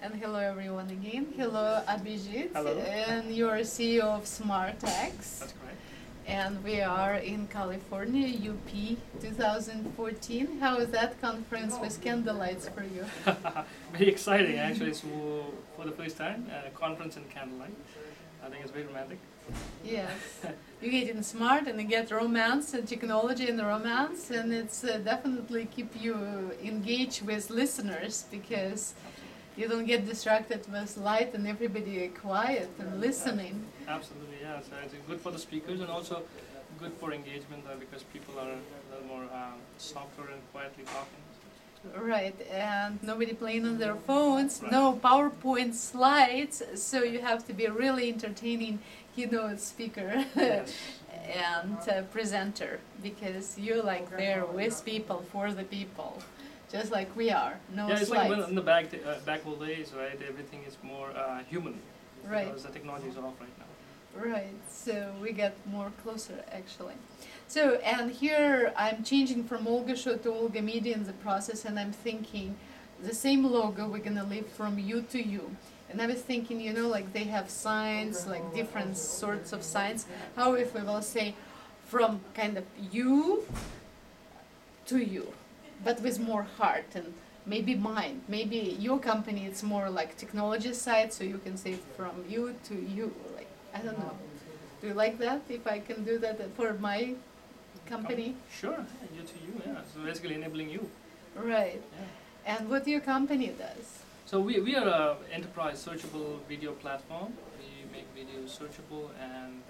And hello everyone again. Hello Abhijit. Hello. And you're CEO of SmartEx. That's correct. And we are in California, UP 2014. How is that conference with candlelights for you? Very exciting, actually. It's for the first time, a conference in candlelight. I think it's very romantic. Yes. You get in smart and you get romance and technology and romance, and it's definitely keep you engaged with listeners because you don't get distracted with light and everybody quiet and listening. Absolutely, yeah. So it's good for the speakers and also good for engagement because people are a little more softer and quietly talking. Right, and nobody playing on their phones, Right. no PowerPoint slides, so you have to be a really entertaining keynote speaker Yes. and presenter because you're like there with people, for the people, just like we are, no Yeah, it's slides. like when in the back old days, right? Everything is more human Right. because the technology is off right now. Right, so we get more closer actually. So, and here I'm changing from Olga show to Olga media in the process, and I'm thinking the same logo we're gonna leave from you to you. And I was thinking, you know, like they have signs, like different sorts of signs. How if we will say from kind of you to you, but with more heart and maybe mine. Maybe your company it's more like technology side, so you can say from you to you. Like I don't know. Do you like that? If I can do that for my company, Sure, you to you, yeah. So basically enabling you. right? Yeah. And what your company does? So we are a enterprise searchable video platform. We make videos searchable and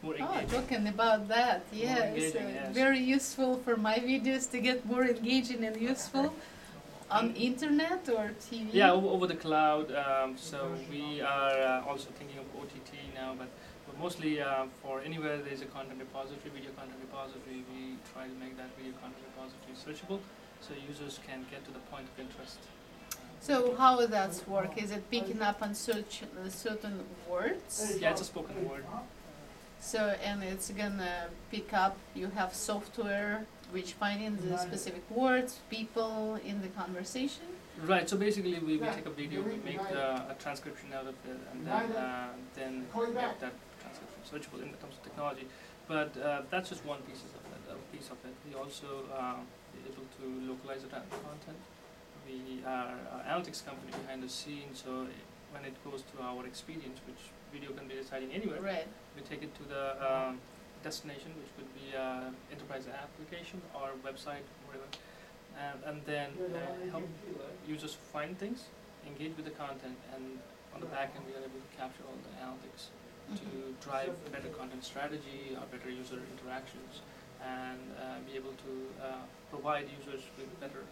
more Oh, engaging. talking about that, yes, engaging, yes. very useful for my videos to get more engaging and useful on internet or TV. Yeah, over the cloud. So we are also thinking of OTT now, but mostly for anywhere there is a content repository, video content repository, we try to make that video content repository searchable, so users can get to the point of interest. So how does that work? Is it picking up on certain words? Yeah, it's a spoken word. So, and it's gonna pick up, you have software which finding the specific words, people in the conversation? Right, so basically we take a video, we make a transcription out of it, and then make that transcription searchable in terms of technology. But that's just one piece of it. We also able to localize the content. We are an analytics company behind the scenes, so when it goes to our experience, which video can be residing anywhere, Right. we take it to the destination, which could be enterprise application or website, whatever, and then help users find things, engage with the content, and on the back end we are able to capture all the analytics to drive better content strategy or better user interactions, and be able to provide users with better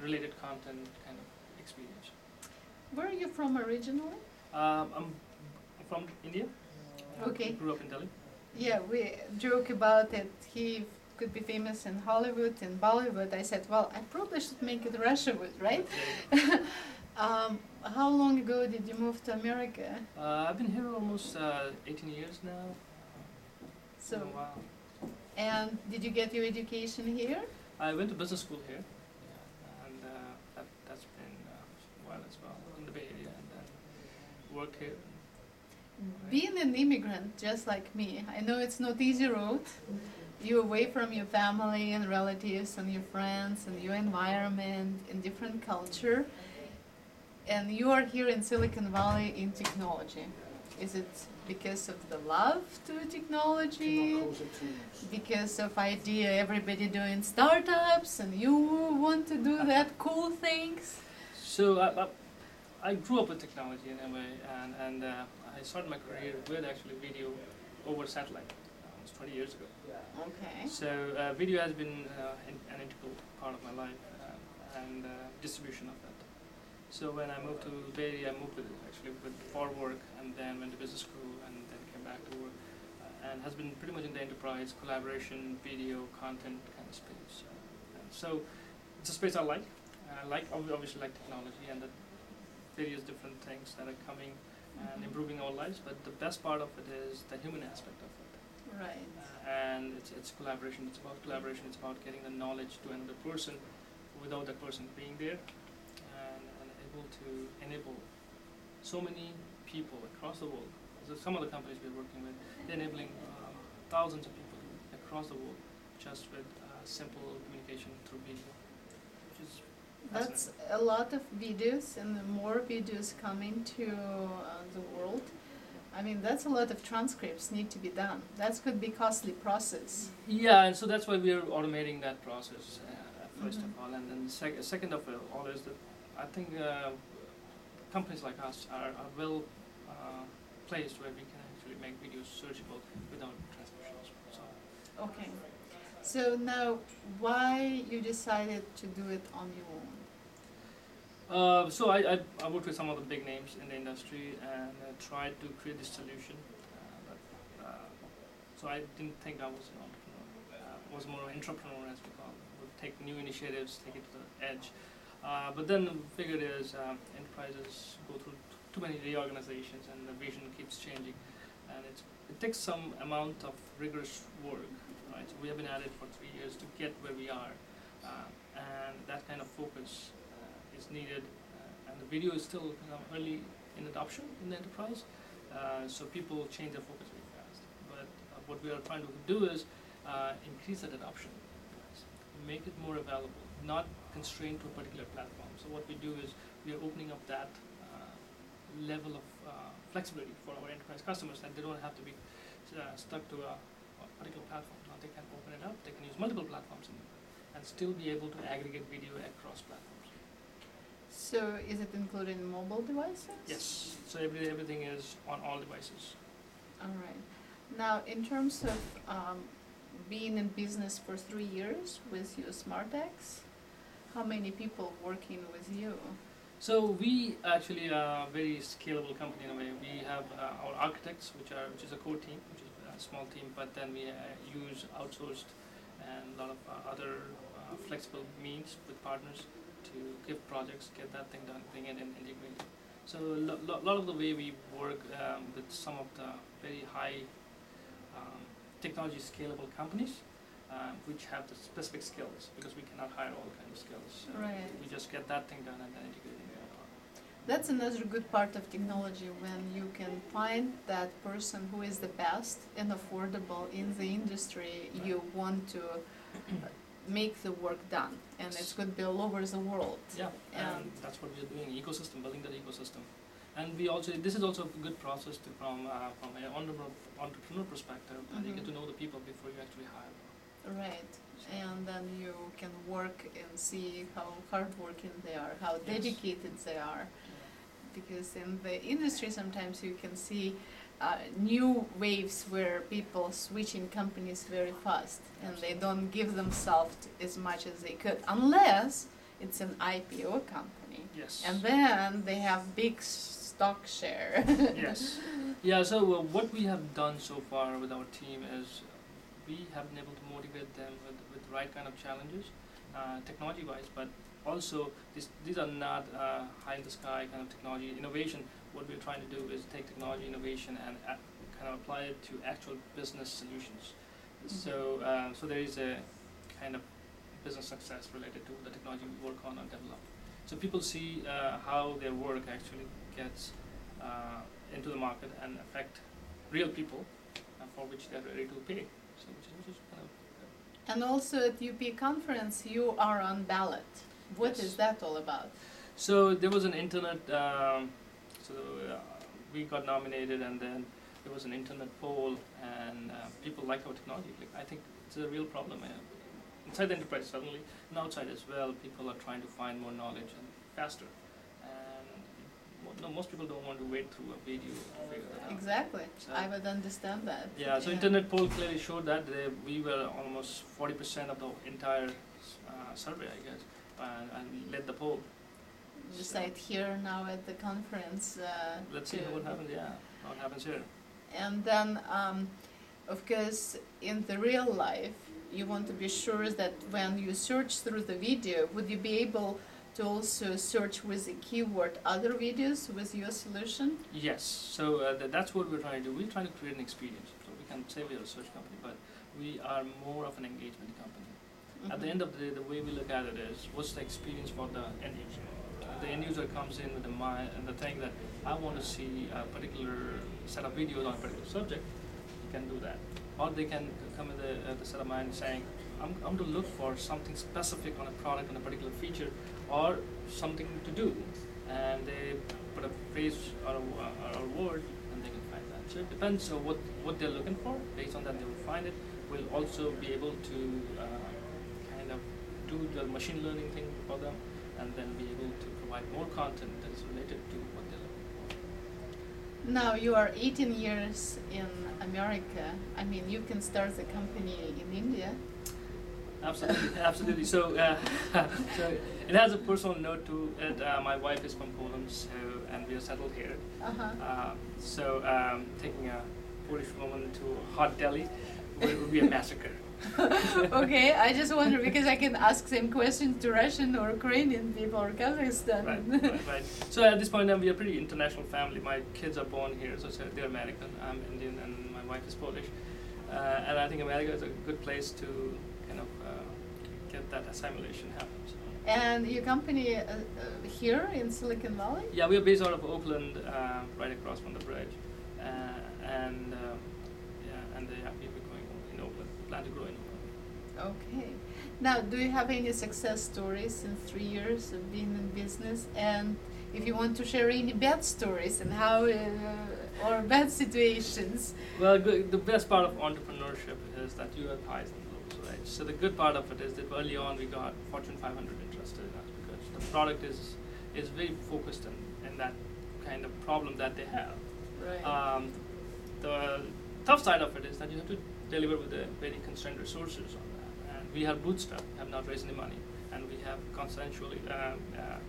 related content kind of experience. Where are you from originally? I'm from India. Okay. Grew up in Delhi. Yeah, we joke about it. He could be famous in Hollywood, in Bollywood. I said, well, I probably should make it Russiawood, right? How long ago did you move to America? I've been here almost 18 years now. So, Been a while. and did you get your education here? I went to business school here, and that's been a while as well in the Bay Area, and then worked here. Being an immigrant, just like me, I know it's not easy road. You're away from your family and relatives and your friends and your environment and different culture. And you are here in Silicon Valley in technology. Is it because of the love to technology? Because of idea everybody doing startups and you want to do that cool things? So I grew up with technology in a way, and I started my career with actually video over satellite almost 20 years ago. Okay. So video has been an integral part of my life and distribution of that. So when I moved to Bay Area, I moved for work, and then went to business school, and then came back to work, and has been pretty much in the enterprise collaboration, video, content kind of space. And so it's a space I like. I obviously like technology and the various different things that are coming and improving our lives. But the best part of it is the human aspect of it. Right. And it's collaboration. It's about collaboration. It's about getting the knowledge to another person without that person being there, and able to enable so many people across the world. So some of the companies we're working with, they're enabling thousands of people across the world just with simple communication through video, which is That's fascinating. a lot of videos, and the more videos coming to the world. I mean, that's a lot of transcripts need to be done. That could be costly process. Yeah, and so that's why we're automating that process first Mhm. of all, and then second of all is that I think companies like us are well placed where we can actually make videos searchable without transcriptions. So Okay. So now, why you decided to do it on your own? so I worked with some of the big names in the industry and tried to create this solution. So I didn't think I was an entrepreneur. Was more an entrepreneur, as we call it. Would take new initiatives, take it to the edge. But then the figure is enterprises go through too many reorganizations and the vision keeps changing, and it takes some amount of rigorous work. Right, so we have been at it for 3 years to get where we are, and that kind of focus is needed. And the video is still early in adoption in the enterprise, so people change their focus very fast. But what we are trying to do is increase that adoption, make it more available, not constrained to a particular platform. So what we do is we are opening up that level of flexibility for our enterprise customers, that they don't have to be stuck to a particular platform. Now they can open it up, they can use multiple platforms and still be able to aggregate video across platforms. So, is it included in mobile devices? Yes, so everything is on all devices. All right. Now, in terms of being in business for 3 years with your SmartEx, how many people working with you? So we actually are a very scalable company in a way. We have our architects, which is a core team, which is a small team, but then we use outsourced and a lot of other flexible means with partners to give projects, get that thing done, bring it in, integrate it. So a lot of the way we work with some of the very high technology scalable companies, which have the specific skills, because we cannot hire all kinds of skills. So Right. we just get that thing done and then integrate it. That's another good part of technology, when you can find that person who is the best and affordable in the industry you want to make the work done, and it could be all over the world. Yeah, and that's what we're doing, ecosystem, building that ecosystem. And we also, this is also a good process to, from an entrepreneur perspective, and you get to know the people before you actually hire them. Right, and then you can work and see how hardworking they are, how dedicated they are. Because in the industry sometimes you can see new waves where people switching companies very fast, and they don't give themselves as much as they could, unless it's an IPO company. Yes. And then they have big stock share. Yes. Yeah, so what we have done so far with our team is we have been able to motivate them with the right kind of challenges, technology-wise, but also these are not high in the sky kind of technology innovation. What we're trying to do is take technology innovation and kind of apply it to actual business solutions. So so there is a kind of business success related to the technology we work on and develop. So people see how their work actually gets into the market and affect real people for which they're ready to pay. So which is kind of And also at UP conference you are on ballot. What Yes. is that all about? So there was an internet, we got nominated, and then there was an internet poll, and people like our technology. Like, I think it's a real problem inside the enterprise certainly, and outside as well. People are trying to find more knowledge and faster, and most people don't want to wait through a video to figure that out. Exactly, So, I would understand that. yeah, so internet poll clearly showed that we were almost 40% of the entire survey, I guess, and led the poll. Decide here now at the conference. Let's see what happens. Yeah, what happens here. And then, of course, in the real life, you want to be sure that when you search through the video, would you be able to also search with the keyword other videos with your solution? Yes, so that's what we're trying to do. We're trying to create an experience. So we can say we're a search company, but we are more of an engagement company. At the end of the day, the way we look at it is, what's the experience for the end user? the end user comes in with the mind and the thing that I want to see a particular set of videos on a particular subject, you can do that. Or they can come with the set of mind saying, I'm to look for something specific on a product, on a particular feature, or something to do, and they put a phrase or a word, and they can find that. So it depends on what they're looking for. Based on that, they will find it. We'll also be able to kind of do the machine learning thing for them, and then be able to provide more content that is related to what they're looking for. Now you are 18 years in America. I mean, you can start the company in India. Absolutely, absolutely. So, so it has a personal note to it. My wife is from Poland, and we are settled here. So taking a Polish woman to hot Delhi would be a massacre. Okay, I just wonder because I can ask same questions to Russian or Ukrainian people or Kazakhstan. Right. So at this point, we are a pretty international family. My kids are born here, so they're American. I'm Indian, and my wife is Polish. And I think America is a good place to kind of get that assimilation happen. So. And your company here in Silicon Valley? Yeah, we are based out of Oakland, right across from the bridge, we're going in Oakland. Plan to grow in Oakland. Okay. Now, do you have any success stories in 3 years of being in business? And if you want to share any bad stories and how, or bad situations? Well, the best part of entrepreneurship is that you have highs and lows, right? So the good part of it is that early on we got Fortune 500 interested in us because the product is very focused in that kind of problem that they have. Right. The tough side of it is that you have to deliver with the very constrained resources on that. And we have bootstrapped, have not raised any money, and we have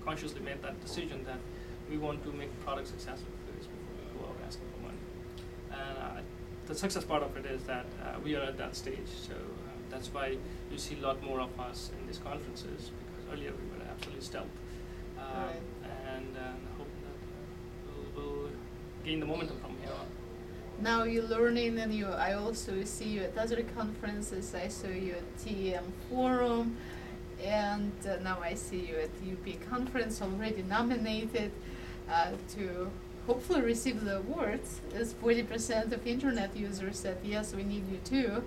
consciously made that decision that we want to make product successful first before we go out asking for money. And the success part of it is that we are at that stage, so that's why you see a lot more of us in these conferences, because earlier we were absolutely stealth. Right. And hoping that we'll gain the momentum from here on. Now you're learning, and I also see you at other conferences. I saw you at TM Forum, and now I see you at UP conference, already nominated to hopefully receive the awards. As 40% of internet users said, yes, we need you too.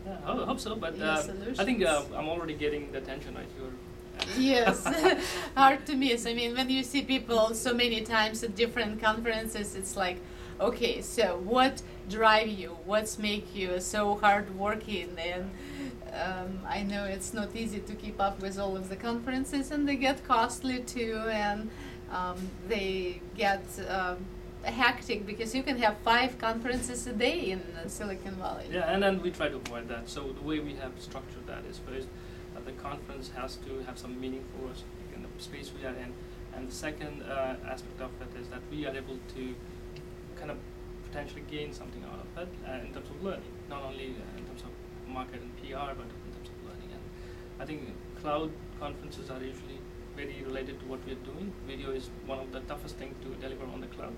Yeah, I hope so, but I think I'm already getting the attention right here. Yes, hard to miss. I mean, when you see people so many times at different conferences, it's like, okay, so what drive you? What's make you so hardworking? And I know it's not easy to keep up with all of the conferences, and they get costly too, and they get hectic because you can have 5 conferences a day in Silicon Valley. Yeah, and then we try to avoid that. So the way we have structured that is first, the conference has to have some meaning for us in the space we are in, and the second aspect of it is that we are able to kind of potentially gain something out of it in terms of learning, not only in terms of market and PR, but in terms of learning. And I think cloud conferences are usually very related to what we are doing. Video is one of the toughest things to deliver on the cloud.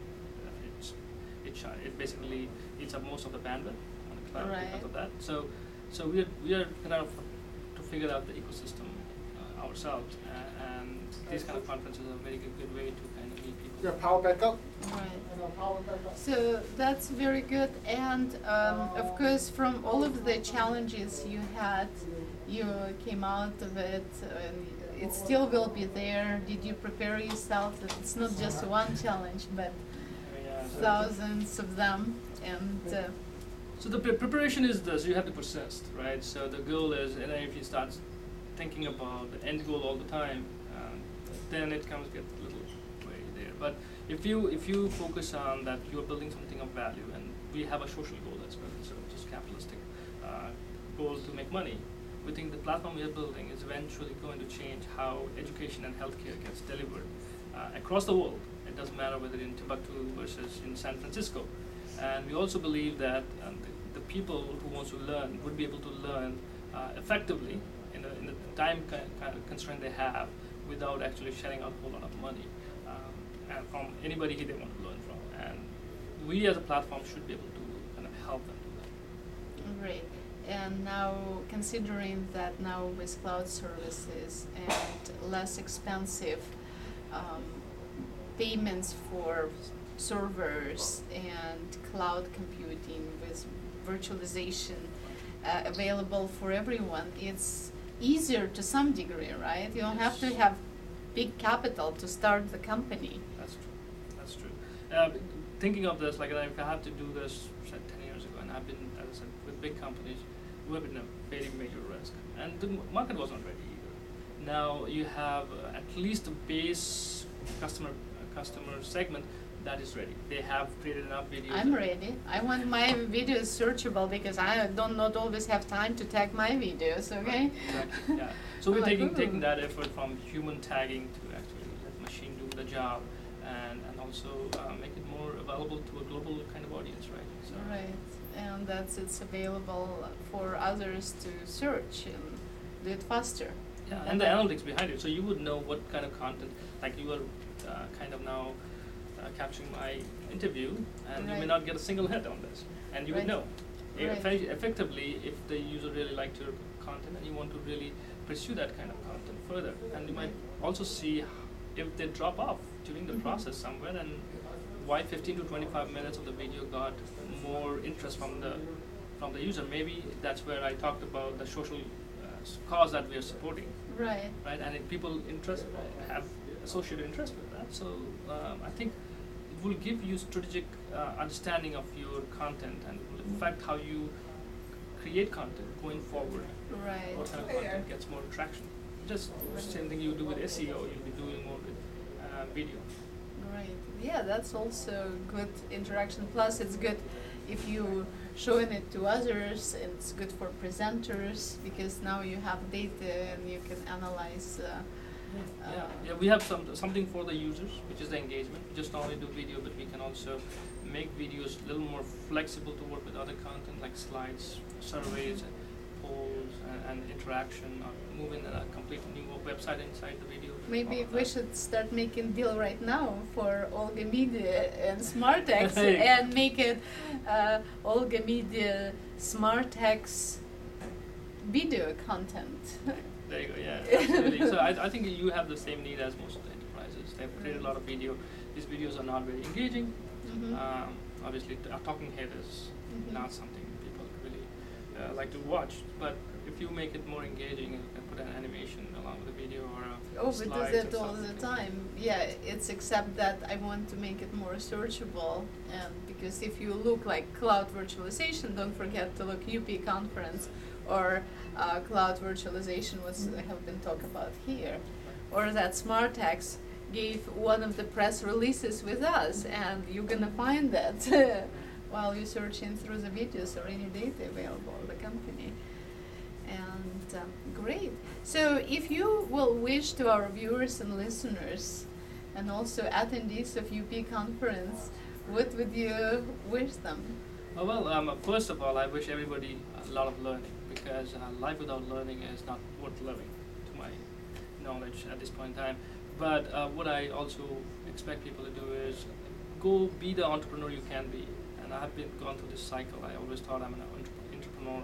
It basically eats up most of the bandwidth on the cloud because of that. So we are kind of to figure out the ecosystem ourselves, and these kind of conferences are a very good way to kind of meet people. Your power back up. Right. So that's very good, and of course, from all of the challenges you had, you came out of it. It still will be there. Did you prepare yourself that it's not just one challenge, but thousands of them? And so the preparation is this: you have to persist, right? So the goal is, and if you start thinking about the end goal all the time, then it comes get a little way there. But if you focus on that, you are building something of value, and we have a social goal as well, so just capitalistic goal to make money. We think the platform we are building is eventually going to change how education and healthcare gets delivered across the world. It doesn't matter whether in Timbuktu versus in San Francisco. And we also believe that the people who want to learn would be able to learn effectively in the time constraint they have without actually shelling out a whole lot of money and from anybody they want to learn from. And we as a platform should be able to kind of help them do that. Great. And now, considering that now with cloud services and less expensive um, payments for servers and cloud computing with virtualization available for everyone, it's easier to some degree, right? You don't have to have big capital to start the company. That's true. That's true. Thinking of this, like if I had to do this, said 10 years ago, and I've been, as I said, with big companies, we have been a very major risk, and the market wasn't ready either. Now you have at least a base customer segment that is ready. They have created enough videos. I'm ready. I want my videos searchable because I don't not always have time to tag my videos, okay? Right, exactly, yeah. So we're like, taking that effort from human tagging to actually let machine do the job, and also make it more available to a global kind of audience, right? So Right, and it's available for others to search and do it faster. yeah, and the analytics behind it, so you would know what kind of content, like you are kind of now capturing my interview, and you may Right. not get a single hit on this, and you would Right. know. Right. Effectively, if the user really liked your content and you want to really pursue that kind of content further, and you might also see if they drop off during the Mhm. process somewhere, and why 15 to 25 minutes of the video got more interest from the user. Maybe that's where I talked about the social cause that we are supporting, Right. right? And if people have associated interest with that, so I think it will give you strategic understanding of your content, and will affect how you create content going forward. Right. What kind of content gets more traction? Just same thing you do with SEO, you'll be doing more with video. Right. Yeah, that's also good interaction. Plus, it's good if you showing it to others. It's good for presenters because now you have data and you can analyze. Yeah, we have something for the users, which is the engagement. We just not only do video, but we can also make videos a little more flexible to work with other content like slides, surveys, polls, and interaction, or moving a complete new website inside the video. Maybe all of we that. should start making deal right now for Olga Media and SmartEx Hey. and make it Olga Media SmartEx video content. There you go, yeah, absolutely. So I think you have the same need as most of the enterprises. They've created a lot of video. These videos are not very engaging. Mhm. Obviously, a talking head is Mhm. not something people really like to watch. But if you make it more engaging, you can put an animation along with the video or a Oh, we do slides that or all the something. time. Yeah, it's except that I want to make it more searchable, and because if you look like cloud virtualization, don't forget to look UP conference or cloud virtualization, what I have been talking about here, or that SmartEx gave one of the press releases with us, and you're gonna find that while you're searching through the videos or any data available of the company. And great. So if you will wish to our viewers and listeners and also attendees of UP conference, what would you wish them? First of all, I wish everybody a lot of learning, because life without learning is not worth living, to my knowledge at this point in time. But what I also expect people to do is go be the entrepreneur you can be. And I have gone through this cycle. I always thought I'm an entrepreneur.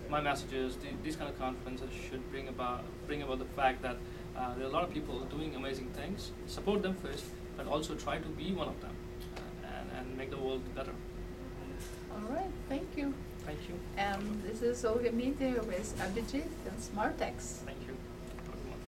My message is these kind of conferences should bring about the fact that there are a lot of people doing amazing things. Support them first, but also try to be one of them and make the world better. All right, thank you. Thank you. And this is Olga Media with Abhijit and SmartEx. Thank you.